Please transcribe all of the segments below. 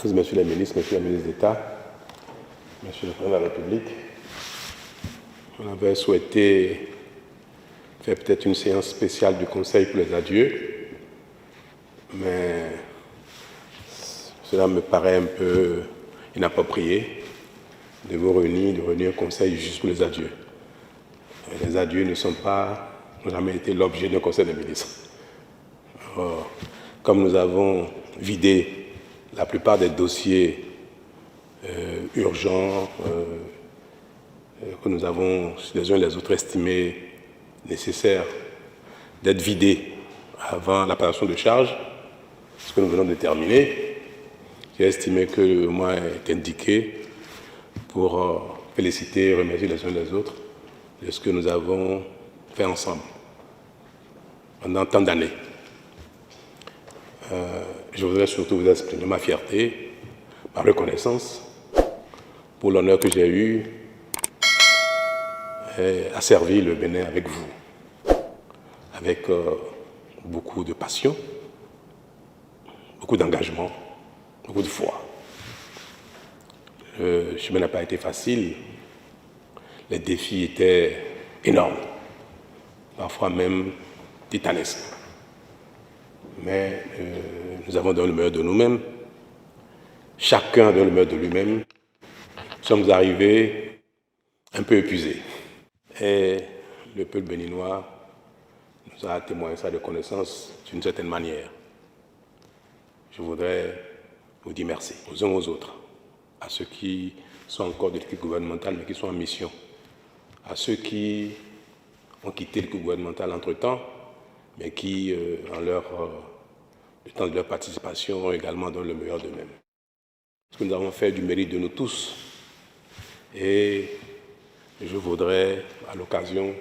Messieurs les ministres, Monsieur le ministre d'État, Monsieur le Président de la République, on avait souhaité faire peut-être une séance spéciale du Conseil pour les adieux, mais cela me paraît un peu inapproprié de vous réunir, de réunir un Conseil juste pour les adieux. Les adieux n'ont jamais été l'objet d'un Conseil des ministres. Alors, comme nous avons vidé la plupart des dossiers urgents que nous avons les uns et les autres estimés nécessaires d'être vidés avant la passation de charge, ce que nous venons de terminer, j'ai estimé que le moment est indiqué pour féliciter et remercier les uns et les autres de ce que nous avons fait ensemble pendant tant d'années. Je voudrais surtout vous exprimer ma fierté, ma reconnaissance pour l'honneur que j'ai eu à servir le Bénin avec vous, avec beaucoup de passion, beaucoup d'engagement, beaucoup de foi. Le chemin n'a pas été facile, les défis étaient énormes, parfois même titanesques. Mais nous avons donné le meilleur de nous-mêmes, chacun donne le meilleur de lui-même. Nous sommes arrivés un peu épuisés. Et le peuple béninois nous a témoigné sa reconnaissance d'une certaine manière. Je voudrais vous dire merci aux uns aux autres, à ceux qui sont encore de l'équipe gouvernementale mais qui sont en mission, à ceux qui ont quitté l'équipe gouvernementale entre-temps mais qui, le temps de leur participation, ont également donné le meilleur d'eux-mêmes. Ce que nous avons fait du mérite de nous tous. Et je voudrais, à l'occasion,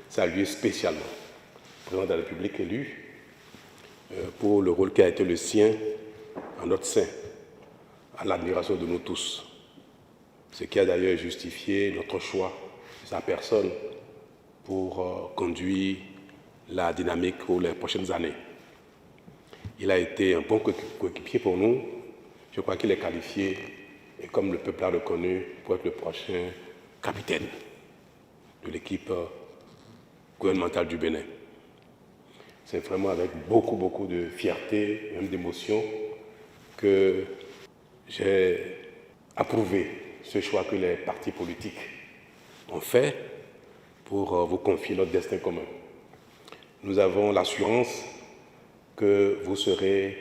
saluer spécialement le président de la République élu pour le rôle qui a été le sien en notre sein, à l'admiration de nous tous. Ce qui a d'ailleurs justifié notre choix de sa personne pour conduire la dynamique pour les prochaines années. Il a été un bon coéquipier pour nous. Je crois qu'il est qualifié, et comme le peuple l'a reconnu, pour être le prochain capitaine de l'équipe gouvernementale du Bénin. C'est vraiment avec beaucoup de fierté, même d'émotion, que j'ai approuvé ce choix que les partis politiques ont fait pour vous confier notre destin commun. Nous avons l'assurance que vous saurez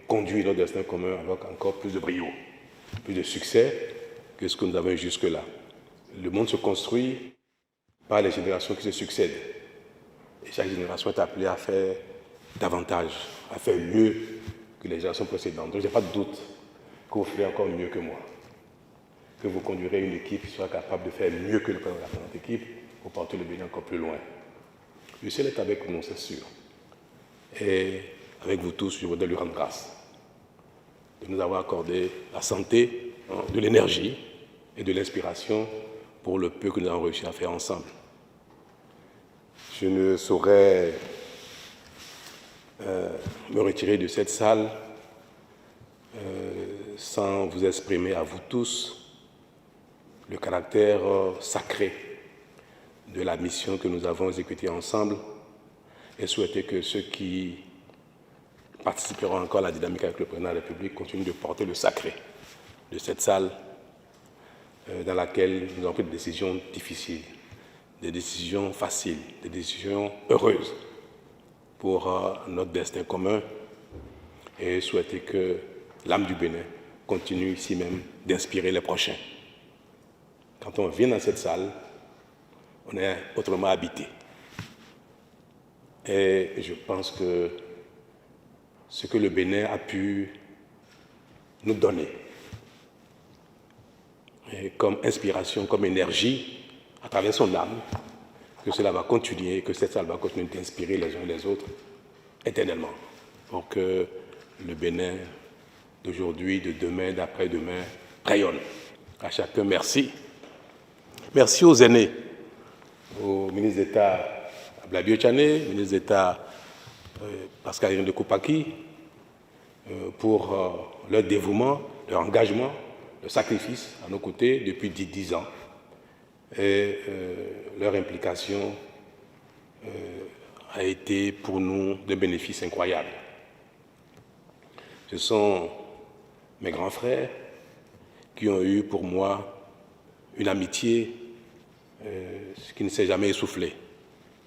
conduire notre destin commun avec encore plus de brio, plus de succès que ce que nous avons eu jusque-là. Le monde se construit par les générations qui se succèdent. Et chaque génération est appelée à faire davantage, à faire mieux que les générations précédentes. Donc, je n'ai pas de doute que vous ferez encore mieux que moi, que vous conduirez une équipe qui sera capable de faire mieux que le président de la présente équipe pour porter le Bénin encore plus loin. Le ciel est avec nous, c'est sûr. Et avec vous tous, je voudrais lui rendre grâce de nous avoir accordé la santé, de l'énergie et de l'inspiration pour le peu que nous avons réussi à faire ensemble. Je ne saurais me retirer de cette salle sans vous exprimer à vous tous le caractère sacré de la mission que nous avons exécutée ensemble et souhaiter que ceux qui participeront encore à la dynamique avec le président de la République continuent de porter le sacré de cette salle dans laquelle nous avons pris des décisions difficiles, des décisions faciles, des décisions heureuses pour notre destin commun et souhaiter que l'âme du Bénin continue ici même d'inspirer les prochains. Quand on vient dans cette salle, on est autrement habité. Et je pense que ce que le Bénin a pu nous donner comme inspiration, comme énergie, à travers son âme, que cela va continuer, que cette salle va continuer d'inspirer les uns et les autres éternellement, pour que le Bénin d'aujourd'hui, de demain, d'après-demain, rayonne. À chacun, merci. Merci aux aînés, au ministre d'État Blabio Tchané, ministre d'État Pascal Irène de Koupaki, pour leur dévouement, leur engagement, leur sacrifice à nos côtés depuis 10 ans et leur implication a été pour nous de bénéfices incroyables. Ce sont mes grands frères qui ont eu pour moi une amitié qui ne s'est jamais essoufflée,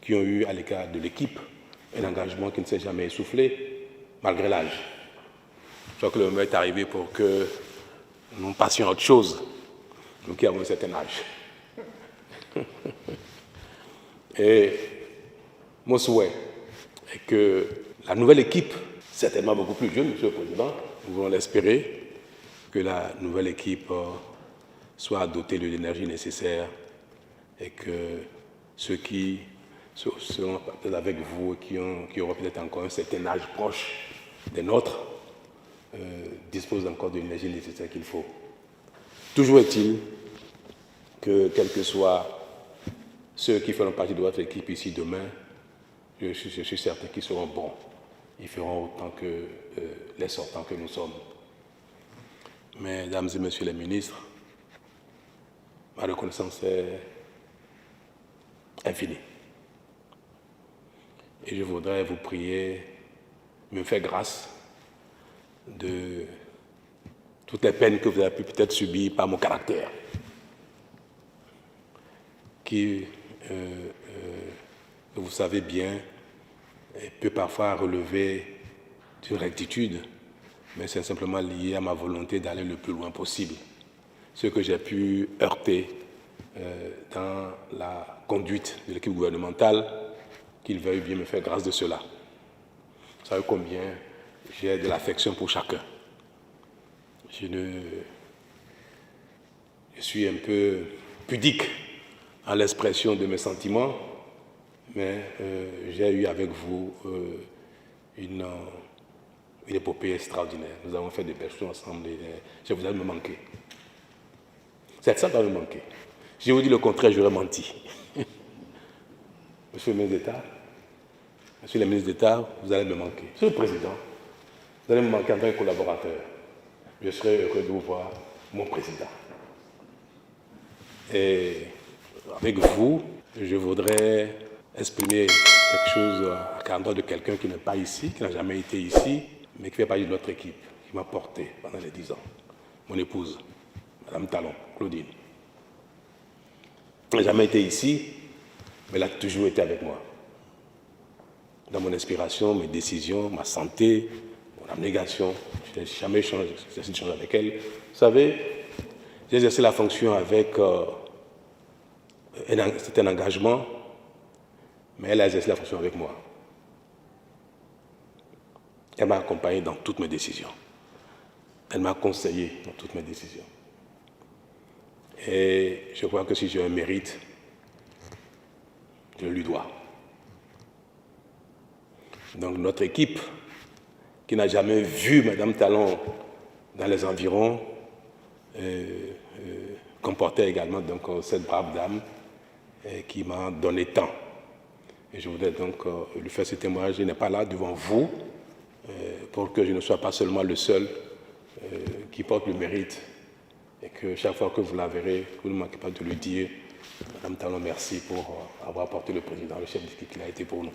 qui ont eu à l'égard de l'équipe un engagement qui ne s'est jamais essoufflé malgré l'âge. Je crois que le moment est arrivé pour que nous passions à autre chose, nous qui avons un certain âge. Et mon souhait est que la nouvelle équipe, certainement beaucoup plus jeune, Monsieur le Président, nous voulons l'espérer, que la nouvelle équipe soit dotée de l'énergie nécessaire et que ceux qui seront peut-être avec vous, qui auront peut-être encore un certain âge proche des nôtres, disposent encore de l'énergie nécessaire qu'il faut. Toujours est-il que, quels que soient ceux qui feront partie de votre équipe ici demain, je suis certain qu'ils seront bons. Ils feront autant que les sortants que nous sommes. Mesdames et Messieurs les ministres, ma reconnaissance est infinie. Et je voudrais vous prier, me faire grâce de toutes les peines que vous avez pu peut-être subir par mon caractère, qui, vous savez bien, peut parfois relever d'une rectitude, mais c'est simplement lié à ma volonté d'aller le plus loin possible. Ce que j'ai pu heurter dans la conduite de l'équipe gouvernementale, qu'il veuille bien me faire grâce de cela. Vous savez combien j'ai de l'affection pour chacun. Je suis un peu pudique en l'expression de mes sentiments, mais j'ai eu avec vous une épopée extraordinaire. Nous avons fait des belles choses ensemble et vous allez me manquer. Ça va me manquer. Si je vous dis le contraire, j'aurais menti. Monsieur le ministre d'État, Monsieur le ministre d'État, vous allez me manquer. Monsieur le Président, vous allez me manquer en tant que collaborateur. Je serai heureux de vous voir, mon Président. Et avec vous, je voudrais exprimer quelque chose à l'endroit de quelqu'un qui n'est pas ici, qui n'a jamais été ici, mais qui fait partie de notre équipe, qui m'a porté pendant les 10 ans. Mon épouse, Madame Talon, Claudine. Elle n'a jamais été ici, mais elle a toujours été avec moi. Dans mon inspiration, mes décisions, ma santé, mon abnégation, je n'ai jamais changé, j'ai essayé de changer avec elle. Vous savez, j'ai exercé la fonction avec c'était un engagement, mais elle a exercé la fonction avec moi. Elle m'a accompagné dans toutes mes décisions. Elle m'a conseillé dans toutes mes décisions. Et je crois que si j'ai un mérite, je lui dois. Donc notre équipe, qui n'a jamais vu Madame Talon dans les environs, comportait également donc, cette brave dame qui m'a donné tant. Et je voudrais donc lui faire ce témoignage. Il n'est pas là devant vous pour que je ne sois pas seulement le seul qui porte le mérite et que chaque fois que vous la verrez, vous ne manquez pas de lui dire Madame Talon, merci pour avoir porté le président, le chef d'équipe qu'il a été pour nous.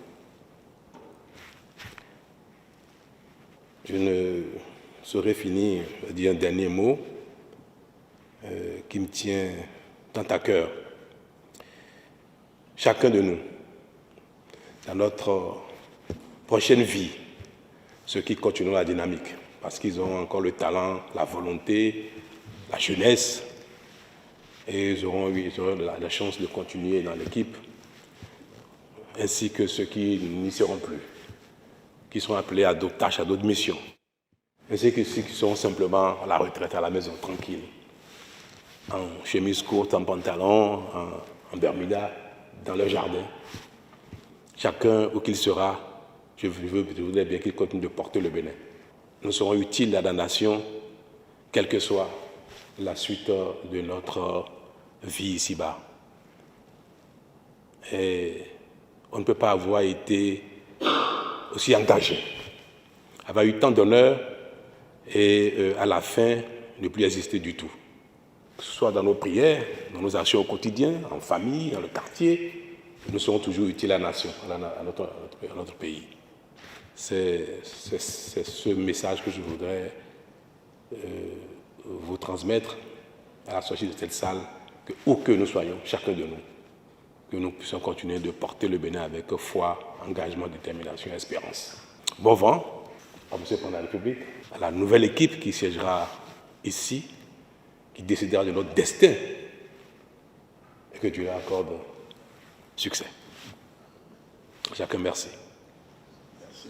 Je ne saurais finir de dire un dernier mot qui me tient tant à cœur. Chacun de nous, dans notre prochaine vie, ceux qui continueront la dynamique, parce qu'ils ont encore le talent, la volonté, la jeunesse, et ils auront la chance de continuer dans l'équipe, ainsi que ceux qui n'y seront plus, qui seront appelés à d'autres tâches, à d'autres missions, ainsi que ceux qui seront simplement à la retraite, à la maison, tranquille, en chemise courte, en pantalon, en bermuda, dans leur jardin. Chacun où qu'il sera, je voudrais bien qu'il continue de porter le Bénin. Nous serons utiles à la nation, quelle que soit la suite de notre vie ici-bas. Et on ne peut pas avoir été aussi engagé, avoir eu tant d'honneur et à la fin, ne plus exister du tout. Que ce soit dans nos prières, dans nos actions au quotidien, en famille, dans le quartier, nous serons toujours utiles à la nation, à notre pays. C'est ce message que je voudrais vous transmettre à la sortie de cette salle, que où que nous soyons, chacun de nous, que nous puissions continuer de porter le Bénin avec foi, engagement, détermination et espérance. Bon vent à M. le Président de la République, à la nouvelle équipe qui siégera ici, qui décidera de notre destin, et que Dieu leur accorde succès. Chacun merci. Merci.